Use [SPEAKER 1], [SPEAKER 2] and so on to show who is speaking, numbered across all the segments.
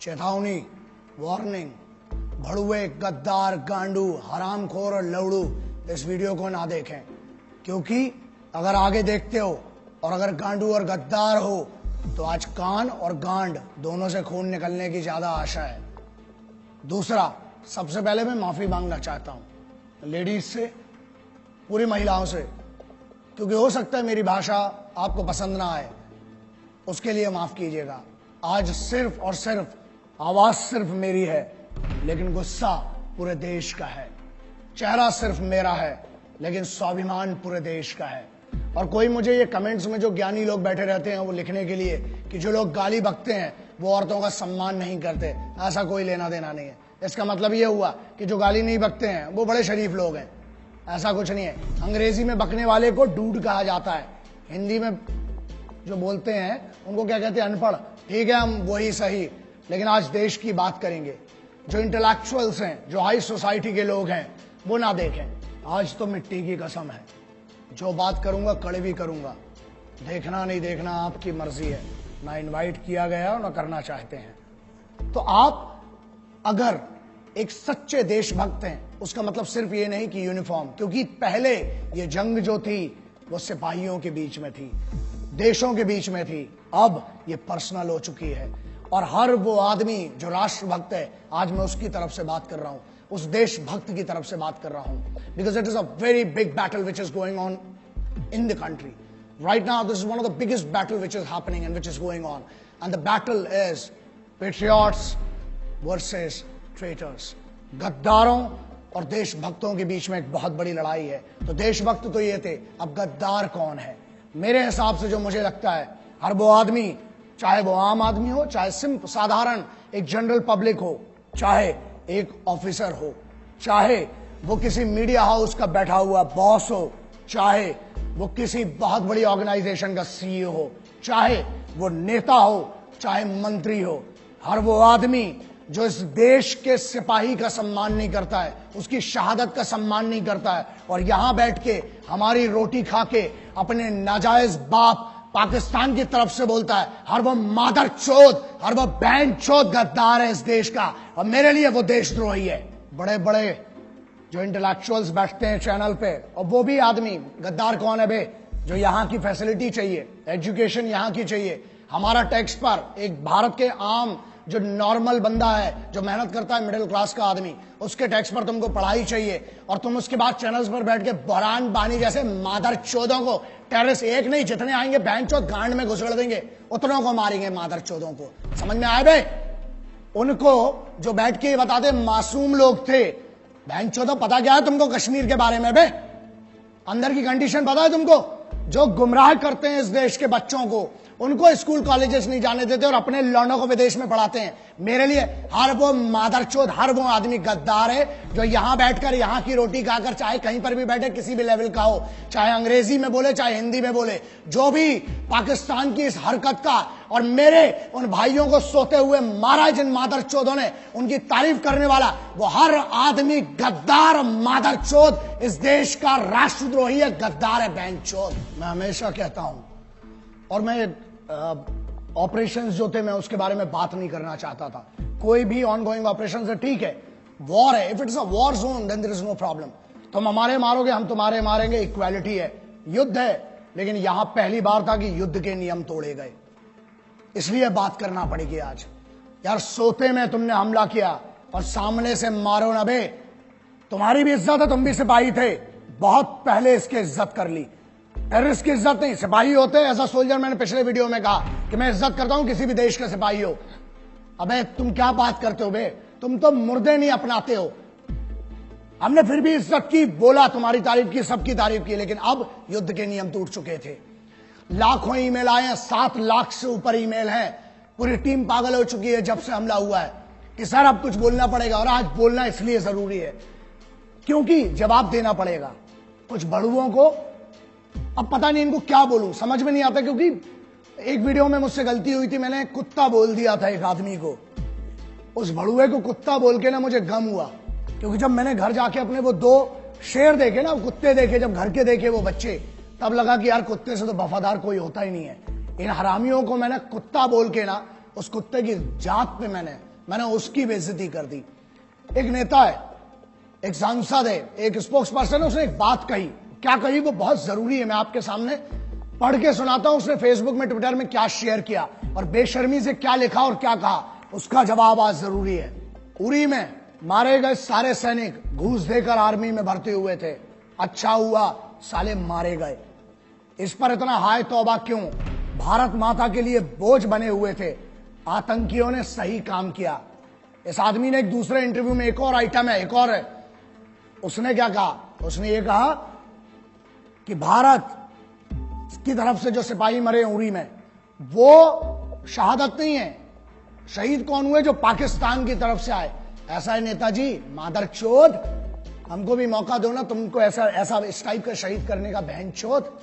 [SPEAKER 1] चेतावनी, वार्निंग, भड़ुए, गद्दार, गांडू, हरामखोर और लवड़ू इस वीडियो को ना देखें, क्योंकि अगर आगे देखते हो और अगर गांडू और गद्दार हो तो आज कान और गांड दोनों से खून निकलने की ज्यादा आशा है। दूसरा, सबसे पहले मैं माफी मांगना चाहता हूं लेडीज से, पूरी महिलाओं से, क्योंकि हो सकता है मेरी भाषा आपको पसंद ना आए, उसके लिए माफ कीजिएगा। आज सिर्फ और सिर्फ आवाज सिर्फ मेरी है, लेकिन गुस्सा पूरे देश का है। चेहरा सिर्फ मेरा है, लेकिन स्वाभिमान पूरे देश का है। और कोई मुझे ये कमेंट्स में जो ज्ञानी लोग बैठे रहते हैं वो लिखने के लिए कि जो लोग गाली बकते हैं वो औरतों का सम्मान नहीं करते, ऐसा कोई लेना देना नहीं है। इसका मतलब ये हुआ कि जो गाली नहीं बकते हैं वो बड़े शरीफ लोग हैं, ऐसा कुछ नहीं है। अंग्रेजी में बकने वाले को डूड कहा जाता है, हिंदी में जो बोलते हैं उनको क्या कहते हैं, अनपढ़। ठीक है, हम वही सही, लेकिन आज देश की बात करेंगे। जो इंटेलेक्चुअल्स हैं, जो हाई सोसाइटी के लोग हैं, वो ना देखें। आज तो मिट्टी की कसम है, जो बात करूंगा कड़वी करूंगा, देखना नहीं देखना आपकी मर्जी है। ना इनवाइट किया गया ना करना चाहते हैं। तो आप अगर एक सच्चे देशभक्त हैं, उसका मतलब सिर्फ ये नहीं कि यूनिफॉर्म, क्योंकि पहले ये जंग जो थी वो सिपाहियों के बीच में थी, देशों के बीच में थी, अब ये पर्सनल हो चुकी है। और हर वो आदमी जो राष्ट्रभक्त है, आज मैं उसकी तरफ से बात कर रहा हूं, उस देशभक्त की तरफ से बात कर रहा हूं, because it is a very big battle which is going on in the country right now. This is one of the biggest battle which is happening and which is going on, and the battle is patriots versus traitors. गद्दारों और देशभक्तों के बीच में एक बहुत बड़ी लड़ाई है। तो देशभक्त तो ये थे, अब गद्दार कौन है? मेरे हिसाब से जो मुझे लगता है, हर वो आदमी, चाहे वो आम आदमी हो, चाहे सिंपल साधारण एक जनरल पब्लिक हो, चाहे एक ऑफिसर हो, चाहे वो किसी मीडिया हाउस का बैठा हुआ बॉस हो, चाहे वो किसी बहुत बड़ी ऑर्गेनाइजेशन का सीईओ हो, चाहे वो नेता हो, चाहे मंत्री हो, हर वो आदमी जो इस देश के सिपाही का सम्मान नहीं करता है, उसकी शहादत का सम्मान नहीं करता है, और यहां बैठ के हमारी रोटी खा के अपने नाजायज बाप पाकिस्तान की तरफ से बोलता है, हर वो मादर चोद, हर वो बहन चोद गद्दार है इस देश का, और मेरे लिए वो देशद्रोही है। बड़े बड़े जो इंटेलेक्चुअल्स बैठते हैं चैनल पे, और वो भी आदमी, गद्दार कौन है बे? जो यहाँ की फैसिलिटी चाहिए, एजुकेशन यहाँ की चाहिए, हमारा टैक्स पर एक भारत के आम जो नॉर्मल बंदा है, जो मेहनत करता है, मिडिल क्लास का आदमी, उसके टैक्स पर तुमको पढ़ाई चाहिए, और तुम उसके बाद चैनल्स पर बैठ के बहरान बानी जैसे मादर चौदों को, टेररिस्ट एक नहीं जितने आएंगे बहन चौथ गांड में घुसड़ देंगे, उतनों को मारेंगे मादर चौदों को। समझ में आए बे? उनको जो बैठ के बताते मासूम लोग थे, बहन चौदह पता क्या है तुमको कश्मीर के बारे में बे? अंदर की कंडीशन पता है तुमको? जो गुमराह करते हैं इस देश के बच्चों को, उनको स्कूल कॉलेजेस नहीं जाने देते और अपने लौंडों को विदेश में पढ़ाते हैं। मेरे लिए हर वो मादरचोद, हर वो आदमी गद्दार है जो यहां बैठकर यहाँ की रोटी खाकर, चाहे कहीं पर भी बैठे, किसी भी लेवल का हो, चाहे अंग्रेजी में बोले चाहे हिंदी में बोले, जो भी पाकिस्तान की इस हरकत का और मेरे उन भाइयों को सोते हुए मारा जिन मादरचोदों ने, उनकी तारीफ करने वाला वो हर आदमी गद्दार मादरचोद इस देश का राष्ट्रद्रोही है, गद्दार है, बहनचोद। मैं हमेशा कहता हूं, और मैं ऑपरेशंस जो थे मैं उसके बारे में बात नहीं करना चाहता था। कोई भी ऑनगोइंग ऑपरेशंस है, ठीक है, वॉर है, if it is a war zone then there is no problem. तुम हमारे मारोगे, हम तुम्हारे मारेंगे, इक्वालिटी है, युद्ध है। लेकिन यहां पहली बार था कि युद्ध के नियम तोड़े गए, इसलिए बात करना पड़ेगी आज। यार सोते में तुमने हमला किया और सामने से मारो ना बे। तुम्हारी भी इज्जत है, तुम भी सिपाही थे, बहुत पहले इसकी इज्जत कर ली। टेररिस्ट की इज्जत नहीं, सिपाही होते एज अ सोल्जर। मैंने पिछले वीडियो में कहा कि मैं इज्जत करता हूं किसी भी देश के सिपाही हो। अबे तुम क्या बात करते हो बे? तुम तो मुर्दे नहीं अपनाते हो। हमने फिर भी इज्जत की, बोला, तुम्हारी तारीफ की, सबकी तारीफ की, लेकिन अब युद्ध के नियम टूट चुके थे। लाखों ईमेल आए हैं, 7 लाख से ऊपर ईमेल हैं। पूरी टीम पागल हो चुकी है जब से हमला हुआ है कि सर अब कुछ बोलना पड़ेगा। और आज बोलना इसलिए जरूरी है क्योंकि जवाब देना पड़ेगा। कुछ बड़ुओं को अब पता नहीं इनको क्या बोलूं, समझ में नहीं आता, क्योंकि एक वीडियो में मुझसे गलती हुई थी, मैंने कुत्ता बोल दिया था एक आदमी को। उस भड़ुए को कुत्ता बोल के ना मुझे गम हुआ, क्योंकि जब मैंने घर जाके अपने वो 2 शेर देखे ना, कुत्ते देखे, जब घर के देखे वो बच्चे, तब लगा कि यार कुत्ते से तो वफादार कोई होता ही नहीं है। इन हरामियों को मैंने कुत्ता बोल के ना, उस कुत्ते की जात पे मैंने मैंने उसकी बेइज्जती कर दी। एक नेता है, एक सांसद है, एक स्पोक्स पर्सन है, उसने एक बात कही। क्या कही वो बहुत जरूरी है, मैं आपके सामने पढ़ के सुनाता हूं। उसने फेसबुक में, ट्विटर में क्या शेयर किया और बेशर्मी से क्या लिखा और क्या कहा, उसका जवाब आज जरूरी है। उरी में मारे गए सारे सैनिक घूस देकर आर्मी में भर्ती हुए थे, अच्छा हुआ साले मारे गए। इस पर इतना हाय तौबा क्यों? भारत माता के लिए बोझ बने हुए थे, आतंकियों ने सही काम किया। इस आदमी ने एक दूसरे इंटरव्यू में, एक और आइटम है, एक और है, उसने क्या कहा? उसने ये कहा कि भारत की तरफ से जो सिपाही मरे उरी में, वो शहादत नहीं है। शहीद कौन हुए? जो पाकिस्तान की तरफ से आए। ऐसा है नेताजी, मादरचोद, हमको भी मौका दो ना, तुमको ऐसा ऐसा इस टाइप का शहीद करने का, बहनचोद।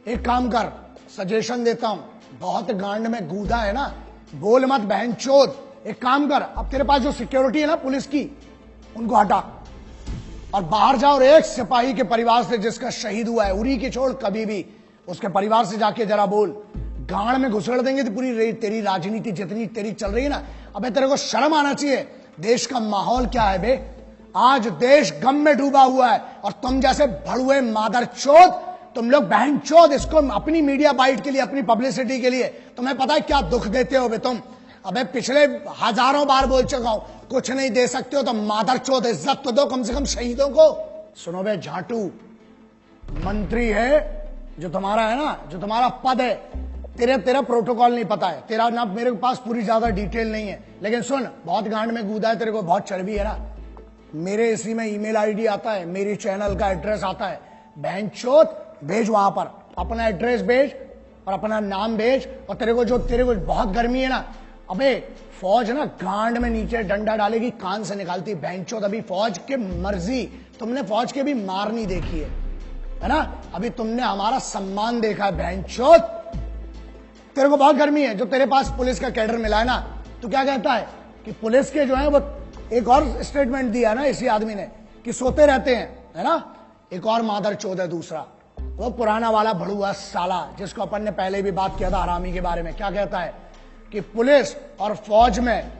[SPEAKER 1] एक काम कर, सजेशन देता हूं, बहुत गांड में गूदा है ना, बोल मत बहनचोद। एक काम कर, अब तेरे पास जो सिक्योरिटी है ना पुलिस की, उनको हटा और बाहर जाओ और एक सिपाही के परिवार से जिसका शहीद हुआ है, उरी की छोड़, कभी भी उसके परिवार से जाके जरा बोल। गांड में घुसड़ देंगे तो पूरी तेरी राजनीति जितनी तेरी चल रही है ना, अबे तेरे को शर्म आना चाहिए। देश का माहौल क्या है बे? आज देश गम में डूबा हुआ है और तुम जैसे भड़ुए मादरचोद, तुम लोग बहनचोद, इसको अपनी मीडिया बाइट के लिए, अपनी पब्लिसिटी के लिए, तुम्हें पता है क्या दुख देते हो बे तुम? अबे पिछले हजारों बार बोल चुका हूं, कुछ नहीं दे सकते हो तो मादरचोद इज्जत तो दो कम से कम शहीदों को। सुनो बे झाटू, मंत्री है जो तुम्हारा है ना, जो तुम्हारा पद है, तेरा प्रोटोकॉल नहीं पता है, तेरा ना मेरे पास पूरी ज्यादा डिटेल नहीं है, लेकिन सुन, बहुत गांड में कूदा है, तेरे को बहुत चर्बी है ना। मेरे इसी में ईमेल आईडी आता है, मेरी चैनल का एड्रेस आता है, बहनचोद भेज, वहां पर अपना एड्रेस भेज और अपना नाम भेज। और तेरे को बहुत गर्मी है ना, अबे फौज ना गांड में नीचे डंडा डालेगी, कान से निकालती बहनचोद। अभी फौज के मर्जी, तुमने फौज के भी मार नहीं देखी है ना, अभी तुमने हमारा सम्मान देखा है बहनचोद। तेरे को बहुत गर्मी है, जो तेरे पास पुलिस का कैडर मिला है ना, तो क्या कहता है कि पुलिस के जो है वो, एक और स्टेटमेंट दिया ना इसी आदमी ने कि सोते रहते हैं, है ना। एक और मादरचोद है दूसरा, वो पुराना वाला भड़ुआ साला जिसको अपन ने पहले भी बात किया था हरामी के बारे में। क्या कहता है कि पुलिस और फौज में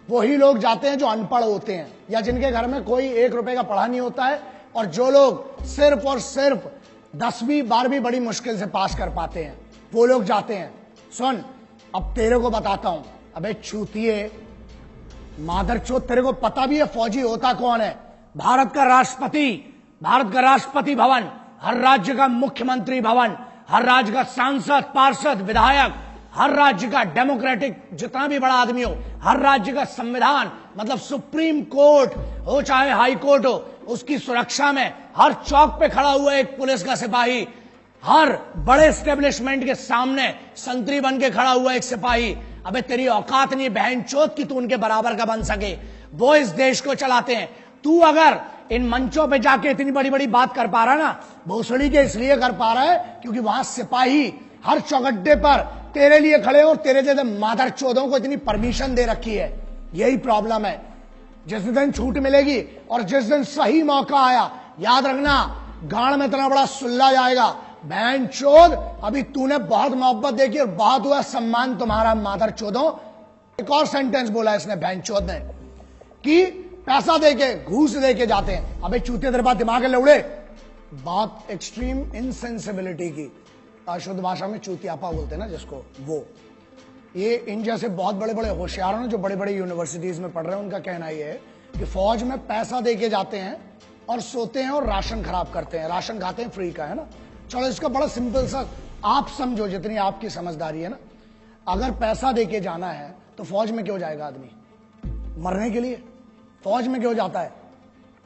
[SPEAKER 1] वही लोग जाते हैं जो अनपढ़ होते हैं या जिनके घर में कोई 1 रुपए का पढ़ा नहीं होता है, और जो लोग सिर्फ और सिर्फ 10वीं 12वीं बड़ी मुश्किल से पास कर पाते हैं, वो लोग जाते हैं। सुन, अब तेरे को बताता हूं, अबे चूतिए मादरचोद, तेरे को पता भी है फौजी होता कौन है? भारत का राष्ट्रपति, भारत का राष्ट्रपति भवन, हर राज्य का मुख्यमंत्री भवन, हर राज्य का सांसद, पार्षद, विधायक, हर राज्य का डेमोक्रेटिक जितना भी बड़ा आदमी हो, हर राज्य का संविधान, मतलब सुप्रीम कोर्ट हो चाहे हाई कोर्ट हो, उसकी सुरक्षा में हर चौक पे खड़ा हुआ एक पुलिस का सिपाही, हर बड़े एस्टेब्लिशमेंट के सामने संतरी बन के खड़ा हुआ एक सिपाही। अबे तेरी औकात नहीं बहनचोद की तू उनके बराबर का बन सके। वो इस देश को चलाते हैं। तू अगर इन मंचों पे जाके इतनी बड़ी बड़ी बात कर पा रहा है ना, भोसड़ी के इसलिए कर पा रहा है क्योंकि वहां सिपाही हर चौगड्डे पर तेरे लिए खड़े और तेरे जैसे मादरचोदों को इतनी परमिशन दे रखी है। यही प्रॉब्लम है। जिस दिन छूट मिलेगी और जिस दिन सही मौका आया, याद रखना गाड़ में इतना बड़ा सुल्ला जाएगा। बहनचोद, अभी तूने बहुत मोहब्बत देखी और बहुत हुआ सम्मान तुम्हारा मादरचोदों। एक और सेंटेंस बोला इसने बहनचोद ने कि पैसा देके, घूस देके जाते हैं। अबे चूते तेरे पास दिमाग है लौड़े? बात एक्सट्रीम इनसेंसिबिलिटी की, शुद्ध भाषा में चूतियापा बोलते हैं ना जिसको, वो ये इन जैसे बहुत बड़े बड़े होशियारों ने जो बड़े बड़े यूनिवर्सिटीज में पढ़ रहे हैं, उनका कहना ये है कि फौज में पैसा देके जाते हैं और सोते हैं और राशन खराब करते हैं, राशन खाते हैं फ्री का, है ना। चलो इसका बड़ा सिंपल सा आप समझो, जितनी आपकी समझदारी है ना, अगर पैसा देके जाना है तो फौज में क्यों जाएगा आदमी? मरने के लिए। फौज में क्यों जाता है?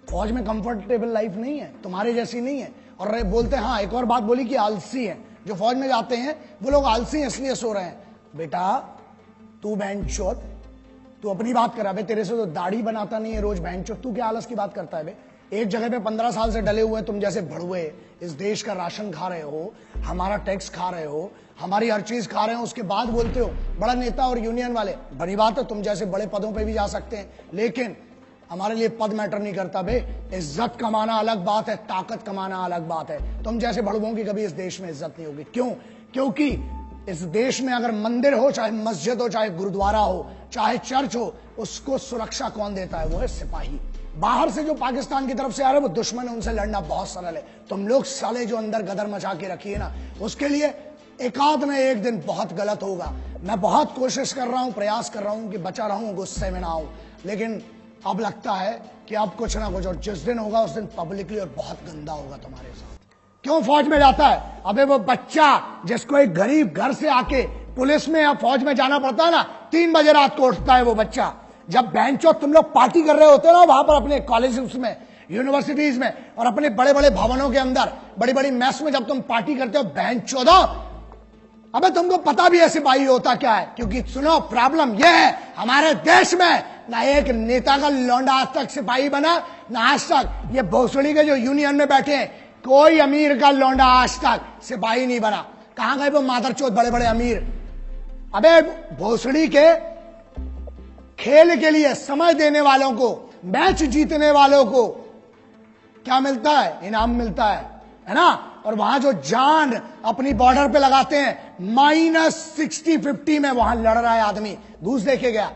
[SPEAKER 1] फौज में कंफर्टेबल लाइफ नहीं है, तुम्हारे जैसी नहीं है। और बोलते हैं, हाँ एक और बात बोली कि आलसी है जो फौज में जाते हैं, वो लोग आलसी हैं इसलिए सो रहे हैं। बेटा तू बहनचोद, तू अपनी बात कर रहा है, तेरे से तो दाढ़ी बनाता नहीं है रोज बहनचोद, तू क्या आलस की बात करता है बे? एक जगह पे 15 साल से डले हुए तुम जैसे भड़ुए इस देश का राशन खा रहे हो, हमारा टैक्स खा रहे हो, हमारी हर चीज खा रहे हो, उसके बाद बोलते हो बड़ा नेता और यूनियन वाले। बड़ी बात है, तुम जैसे बड़े पदों पे भी जा सकते हैं, लेकिन हमारे लिए पद मैटर नहीं करता बे। इज्जत कमाना अलग बात है, ताकत कमाना अलग बात है। तुम जैसे भड़ुओं की कभी इस देश में इज्जत नहीं होगी। क्यों? क्योंकि इस देश में अगर मंदिर हो, चाहे मस्जिद हो, चाहे गुरुद्वारा हो, चाहे चर्च हो, उसको सुरक्षा कौन देता है? वो है सिपाही। बाहर से जो पाकिस्तान की तरफ से आ रहे हैं वो दुश्मन है, उनसे लड़ना बहुत सरल है। तुम लोग साले जो अंदर गदर मचा के रखिए ना, उसके लिए एकाध न एक दिन बहुत गलत होगा। मैं बहुत कोशिश कर रहा हूं, प्रयास कर रहा हूं कि बचा रहूं, गुस्से में ना आऊं, लेकिन अब लगता है कि अब कुछ ना कुछ, और जिस दिन होगा उस दिन पब्लिकली और बहुत गंदा होगा तुम्हारे साथ। क्यों फौज में जाता है? अबे वो बच्चा जिसको एक गरीब घर से आके पुलिस में या फौज में जाना पड़ता है ना, 3 बजे रात को उठता है वो बच्चा। जब बेंचो तुम लोग पार्टी कर रहे होते हो ना वहां पर अपने कॉलेजेस में, यूनिवर्सिटीज में और अपने बड़े बड़े भवनों के अंदर, बड़ी बड़ी मेस में जब तुम पार्टी करते हो, बेंचो दो, अबे तुमको पता भी है सिपाही होता क्या है? क्योंकि सुनो, प्रॉब्लम यह है हमारे देश में, ना एक नेता का लौंडा आज तक सिपाही बना, ना आज तक ये भोसड़ी के जो यूनियन में बैठे हैं, कोई अमीर का लौंडा आज तक सिपाही नहीं बना। कहां गए वो मादरचोद बड़े बड़े अमीर? अबे भोसड़ी के खेल के लिए समय देने वालों को, मैच जीतने वालों को क्या मिलता है? इनाम मिलता है ना? और वहां जो जान अपनी बॉर्डर पे लगाते हैं, -60-50 में वहां लड़ रहा है आदमी, घूस देके गया।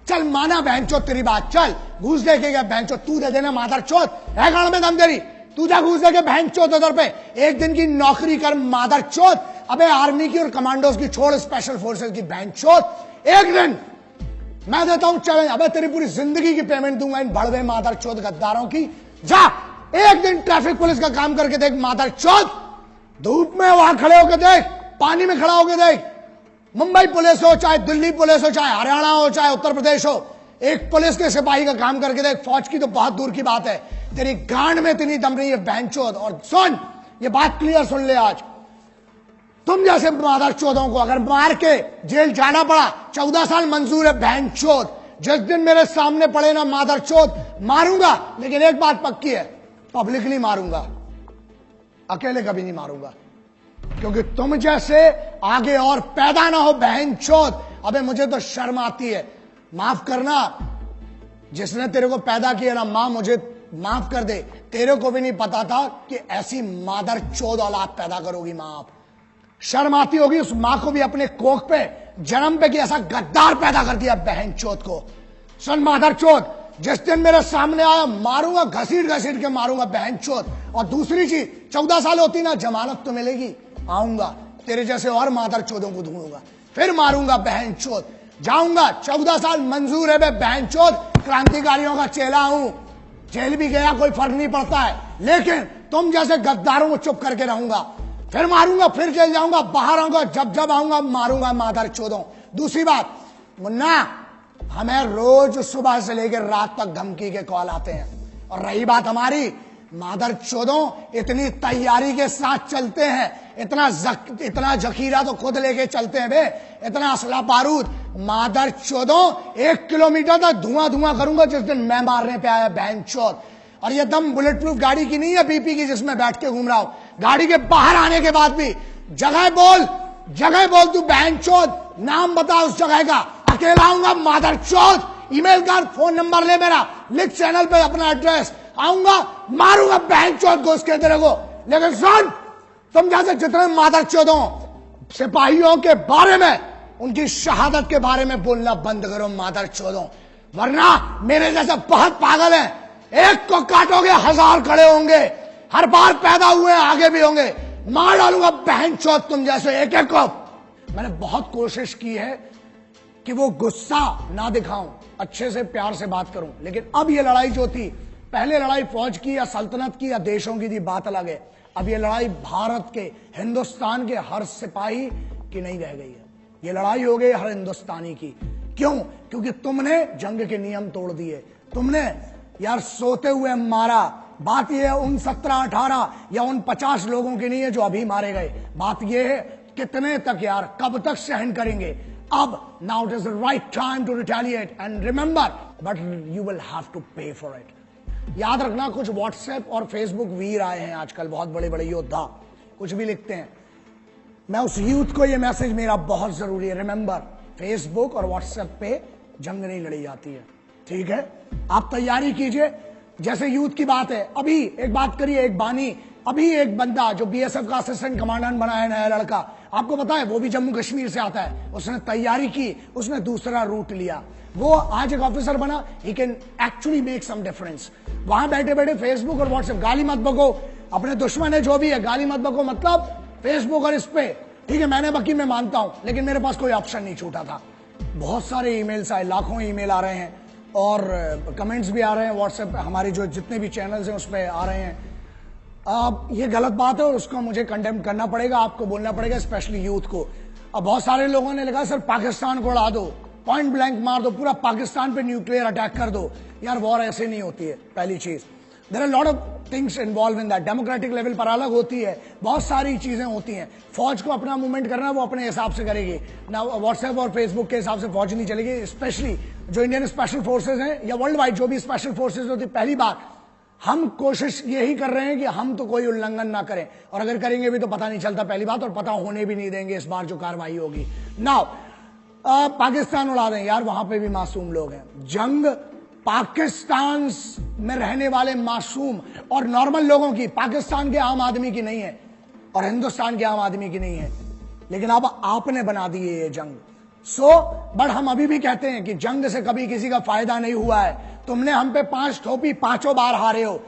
[SPEAKER 1] चल माना बहनचोद तेरी बात, चल घूस देके गया बहनचोद, तू दे देना मादरचोद, है गांव में दम तेरी, तू जा घूस देके बहनचोद उधर पे, एक दिन की नौकरी कर मादरचोद। अबे आर्मी की और कमांडोज की छोड़, स्पेशल फोर्सेस की बहनचोद, एक दिन मैं देता हूं चैलेंज, अबे तेरी पूरी जिंदगी की पेमेंट दूंगा इन बड़वे मादरचोद गद्दारों की। जा एक दिन ट्रैफिक पुलिस का काम करके देख मादरचोद, धूप में वहां खड़े होकर देख, पानी में खड़ा होकर देख, मुंबई पुलिस हो, चाहे दिल्ली पुलिस हो, चाहे हरियाणा हो, चाहे उत्तर प्रदेश हो, एक पुलिस के सिपाही का काम करके देख। फौज की तो बहुत दूर की बात है, तेरी गांड में इतनी दम नहीं है बहनचोद। और सुन, ये बात क्लियर सुन ले, आज तुम जैसे मादरचोदों को अगर मार के जेल जाना पड़ा, 14 साल मंजूर है बहनचोद। जिस दिन मेरे सामने पड़े ना मादरचोद, मारूंगा, लेकिन एक बात पक्की है, पब्लिकली मारूंगा, अकेले कभी नहीं मारूंगा, क्योंकि तुम जैसे आगे और पैदा ना हो बहनचोद। अबे मुझे तो शर्म आती है, माफ करना, जिसने तेरे को पैदा किया ना, मां मुझे माफ कर दे, तेरे को भी नहीं पता था कि ऐसी मादरचोद औलाद पैदा करोगी मां आप। शर्म आती होगी उस मां को भी अपने कोख पे जन्म पे कि ऐसा गद्दार पैदा कर दिया बहनचोद को। सुन मादरचोद, जिस दिन मेरे सामने आया मारूंगा, घसीट घसीट के मारूंगा बहनचोद। और दूसरी चीज, 14 साल होती ना, जमानत तो मिलेगी, आऊंगा तेरे जैसे और मादरचोदों को ढूंढूंगा, फिर मारूंगा बहनचोद, जाऊंगा। 14 साल मंजूर है बहनचोद, क्रांतिकारियों का चेला हूं, जेल भी गया कोई फर्क नहीं पड़ता है, लेकिन तुम जैसे गद्दारों को चुप करके रहूंगा, फिर मारूंगा, फिर जेल जाऊंगा, बाहर आऊंगा, जब जब आऊंगा मारूंगा मादरचोदों। दूसरी बात मुन्ना, हमें रोज सुबह से लेकर रात तक धमकी के कॉल आते हैं, और रही बात हमारी, मादरचोदों इतनी तैयारी के साथ चलते हैं, इतना जखीरा तो खुद लेके चलते हैं बे, इतना असला बारूद। मादरचोदों 1 किलोमीटर तक धुआं धुआं करूंगा जिस दिन मैं मारने पे आया बहनचोद। और ये दम बुलेट प्रूफ गाड़ी की नहीं है, बीपी की, जिसमें बैठ के घूम रहा हूं। गाड़ी के बाहर आने के बाद भी जगह बोल तू बहनचोद, नाम बता उस जगह का, अकेला आऊंगा मादरचोद, ईमेल कर, फोन नंबर ले मेरा, लिख चैनल पे अपना एड्रेस, आऊंगा मारूंगा बहनचोद को उसके तेरे को। लेकिन सुन, तुम जैसे जितने मादरचोदों सिपाहियों के बारे में, उनकी शहादत के बारे में बोलना बंद करो मादरचोदों, वरना मेरे जैसे बहुत पागल हैं, एक को काटोगे 1000 खड़े होंगे, हर बार पैदा हुए आगे भी होंगे, मार डालूंगा बहनचोद तुम जैसे एक एक को। मैंने बहुत कोशिश की है कि वो गुस्सा ना दिखाऊं, अच्छे से प्यार से बात करूं, लेकिन अब ये लड़ाई जो थी, पहले लड़ाई फौज की या सल्तनत की या देशों की थी, बात अलग है। अब ये लड़ाई भारत के, हिंदुस्तान के हर सिपाही की नहीं रह गई है, ये लड़ाई हो गई हर हिंदुस्तानी की। क्यों? क्योंकि तुमने जंग के नियम तोड़ दिए, तुमने यार सोते हुए मारा। बात यह है उन 17-18 या उन 50 लोगों की नहीं है जो अभी मारे गए, बात यह है कितने तक यार, कब तक सहन करेंगे। अब now it is the right time to retaliate and remember, but you will have to pay for it. याद रखना, कुछ व्हाट्सएप और फेसबुक वीर आए हैं आजकल, बहुत बड़े बड़े योद्धा, कुछ भी लिखते हैं। मैं उस यूथ को ये मैसेज मेरा बहुत जरूरी है, रिमेंबर, फेसबुक और व्हाट्सएप पे जंग नहीं लड़ी जाती है, ठीक है? आप तैयारी कीजिए, जैसे यूथ की बात है, अभी एक बात करिए, एक बानी, अभी एक बंदा जो बीएसएफ का असिस्टेंट कमांडेंट बना है, नया लड़का, आपको पता है वो भी जम्मू कश्मीर से आता है, उसने तैयारी की, उसने दूसरा रूट लिया, वो आज एक ऑफिसर बना। He can actually make some difference. वहां बैठे बैठे फेसबुक और व्हाट्सएप, गाली मत बको, अपने दुश्मन है जो भी है, गाली मत बको, मतलब फेसबुक और इस पे, ठीक है मैंने बकी, मैं मानता हूं, लेकिन मेरे पास कोई ऑप्शन नहीं छूटा था। बहुत सारे ईमेल्स आए, लाखों ईमेल आ रहे हैं और कमेंट्स भी आ रहे हैं व्हाट्सएप, हमारे जो जितने भी चैनल्स हैं उस पर आ रहे हैं। ये गलत बात है और उसको मुझे कंडेम करना पड़ेगा, आपको बोलना पड़ेगा, स्पेशली यूथ को। अब बहुत सारे लोगों ने लिखा सर पाकिस्तान को उड़ा दो, पॉइंट ब्लैंक मार दो, पूरा पाकिस्तान पे न्यूक्लियर अटैक कर दो। यार वॉर ऐसे नहीं होती है, पहली चीज। There are lot of things involve in that. Democratic level पर अलग होती है, बहुत सारी चीजें होती हैं। फौज को अपना मूवमेंट करना है, वो अपने हिसाब से करेगी ना, व्हाट्सएप और फेसबुक के हिसाब से फौज नहीं चलेगी। स्पेशली जो इंडियन स्पेशल फोर्सेज हैं या वर्ल्ड वाइड जो भी स्पेशल फोर्सेज होती, पहली बात हम कोशिश यही कर रहे हैं कि हम तो कोई उल्लंघन ना करें, और अगर करेंगे भी तो पता नहीं चलता, पहली बात, और पता होने भी नहीं देंगे इस बार जो कार्रवाई होगी। नाउ पाकिस्तान उड़ा दें, यार वहां पे भी मासूम लोग हैं। जंग पाकिस्तान में रहने वाले मासूम और नॉर्मल लोगों की, पाकिस्तान के आम आदमी की नहीं है और हिंदुस्तान के आम आदमी की नहीं है, लेकिन अब आपने बना दी है ये जंग। बट हम अभी भी कहते हैं कि जंग से कभी किसी का फायदा नहीं हुआ है। तुमने हम पे 5 थोपी, 5 बार हारे हो,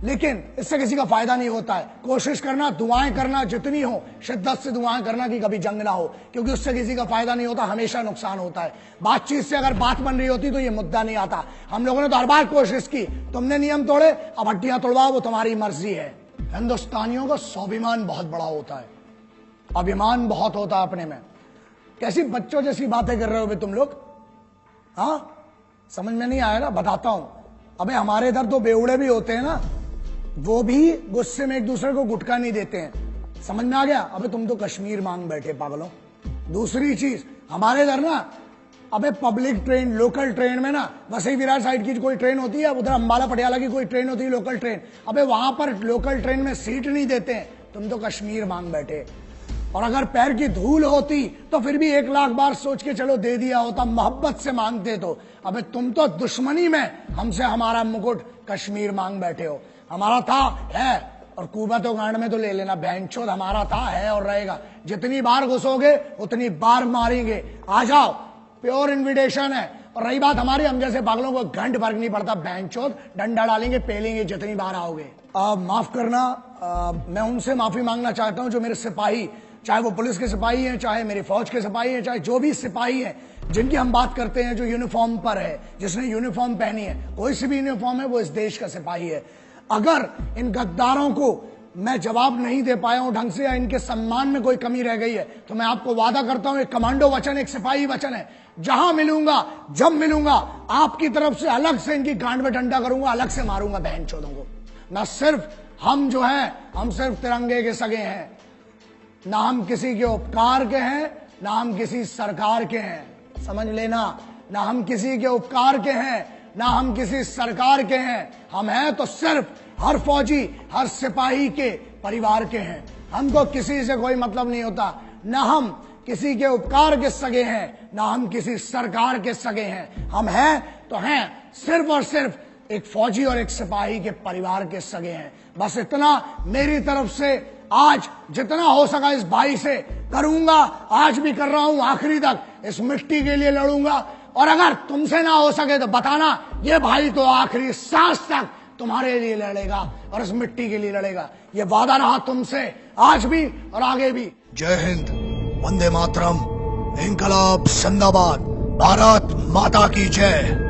[SPEAKER 1] लेकिन इससे किसी का फायदा नहीं होता है। कोशिश करना, दुआएं करना जितनी हो, शिद्दत से दुआएं करना कि कभी जंग ना हो, क्योंकि उससे किसी का फायदा नहीं होता, हमेशा नुकसान होता है। बातचीत से अगर बात बन रही होती तो ये मुद्दा नहीं आता। हम लोगों ने तो हर बार कोशिश की, तुमने नियम तोड़े, अब हड्डियां तोड़वाओ, वो तुम्हारी मर्जी है। हिंदुस्तानियों का स्वाभिमान बहुत बड़ा होता है, अभिमान बहुत होता है अपने में। कैसी बच्चों जैसी बातें कर रहे हो तुम लोग, हाँ समझ में नहीं आया ना, बताता हूं। अबे हमारे इधर तो बेवड़े भी होते हैं ना, वो भी गुस्से में एक दूसरे को गुटका नहीं देते हैं, समझ में आ गया। अबे तुम तो कश्मीर मांग बैठे पागलों। दूसरी चीज, हमारे इधर ना, अबे पब्लिक ट्रेन, लोकल ट्रेन में ना, वसई विरार साइड की कोई ट्रेन होती है, उधर अंबाला पटियाला की कोई ट्रेन होती है लोकल ट्रेन, अबे वहां पर लोकल ट्रेन में सीट नहीं देते हैं, तुम तो कश्मीर मांग बैठे। और अगर पैर की धूल होती तो फिर भी 1 लाख बार सोच के चलो दे दिया होता, मोहब्बत से मांगते तो। अबे तुम तो दुश्मनी में हमसे हमारा मुकुट कश्मीर मांग बैठे हो। हमारा था, है, और कुबत और गांड में तो ले लेना, बहनचोद हमारा था, है और रहेगा। जितनी बार घुसोगे उतनी बार मारेंगे, आ जाओ, प्योर इन्विटेशन है। और रही बात हमारी, हम जैसे पागलों को घंट फर्क नहीं पड़ता, बहनचोद डंडा डालेंगे, पेलेंगे जितनी बार आओगे। माफ करना, मैं उनसे माफी मांगना चाहता हूं जो मेरे सिपाही, चाहे वो पुलिस के सिपाही हैं, चाहे मेरी फौज के सिपाही हैं, चाहे जो भी सिपाही हैं जिनकी हम बात करते हैं, जो यूनिफॉर्म पर है, जिसने यूनिफॉर्म पहनी है, कोई सी भी यूनिफॉर्म है, वो इस देश का सिपाही है। अगर इन गद्दारों को मैं जवाब नहीं दे पाया हूं ढंग से, या इनके सम्मान में कोई कमी रह गई है, तो मैं आपको वादा करता हूं, एक कमांडो वचन, एक सिपाही वचन है, जहां मिलूंगा, जब मिलूंगा, आपकी तरफ से अलग से इनकी गांड में डंडा करूंगा, अलग से मारूंगा बहनचोदों को। ना सिर्फ हम जो है, हम सिर्फ तिरंगे के सगे हैं, ना हम किसी के उपकार के हैं, ना हम किसी सरकार के हैं, समझ लेना, ना हम किसी के उपकार के हैं, ना हम किसी सरकार के हैं। हम हैं तो सिर्फ हर फौजी, हर सिपाही के परिवार के हैं। हमको किसी से कोई मतलब नहीं होता, ना हम किसी के उपकार के सगे हैं, ना हम किसी सरकार के सगे हैं। हम हैं तो हैं सिर्फ और सिर्फ एक फौजी और एक सिपाही के परिवार के सगे हैं। बस इतना मेरी तरफ से आज जितना हो सका इस भाई से करूंगा, आज भी कर रहा हूं, आखिरी तक इस मिट्टी के लिए लड़ूंगा। और अगर तुमसे ना हो सके तो बताना, ये भाई तो आखिरी सांस तक तुम्हारे लिए लड़ेगा और इस मिट्टी के लिए लड़ेगा। ये वादा रहा तुमसे, आज भी और आगे भी।
[SPEAKER 2] जय हिंद, वंदे मातरम, इंकलाब जिंदाबाद, भारत माता की जय।